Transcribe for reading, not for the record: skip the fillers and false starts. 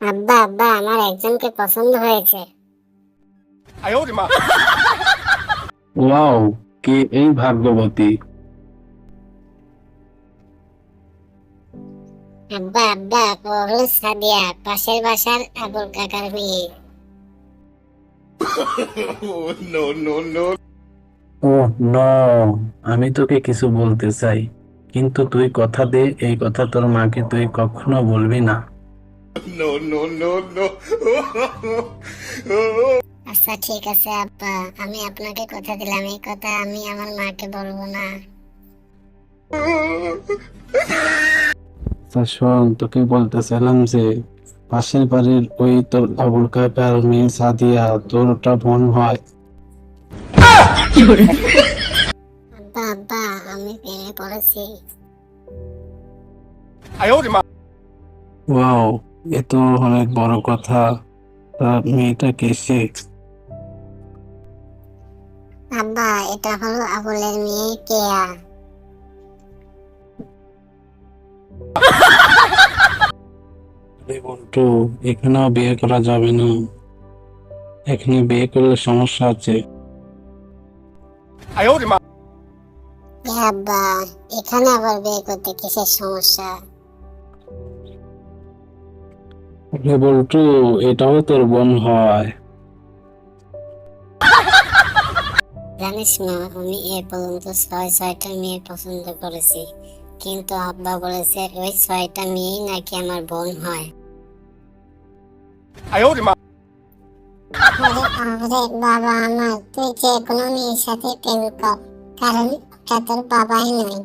আব্বা আব্বা আমার একজনকে পছন্দ হয়েছে। ওয়াও, কে এই ভাগ্যবতী? আব্বা আব্বা ও হলো সাদিয়া, পাশের বাসার আবুল কাকার মেয়ে। ওহ নো, আমি তোকে কিছু বলতে চাই, কিন্তু তুই কথা দে এই কথা তোর মাকে তুই কখনো বলবি না। আচ্ছা ঠিক আছে আব্বা, আমি আপনাকে কথা দিলাম, এই কথা আমি আমার মাকে বলবো না। আচ্ছা শোন, তোকে বলতে চাইলাম যে পাশের বাড়ির ওই তোর আবুল কাকার মেয়ে সাদিয়া তোর ওটা বোন হয়। আব্বা আব্বা আমি প্রেমে পড়েছি। ওয়াও, এ তো অনেক বড় কথা। তার মেয়েটা কেসে? আব্বা এটা হলো আবুলের মেয়ে কেয়া। আরে বন্টু, এখানেও বিয়ে করা যাবে না, এখানে বিয়ে করলে সমস্যা আছে। আব্বা এখানে আবার বিয়ে করতে কিসের সমস্যা? আরে বল্টু, এটাও তোর বোন হয়। জানিস না, আমি এ পর্যন্ত 6টা মেয়ে পছন্দ করেছি, কিন্তু আব্বা বলেছে ওই 6টা মেয়েই নাকি আমার বোন হয়। আরে বাবা আমার, তুই যে কোনো মেয়ের সাথে প্রেম কর, কারণ ওটা তোর বাবাই নয়।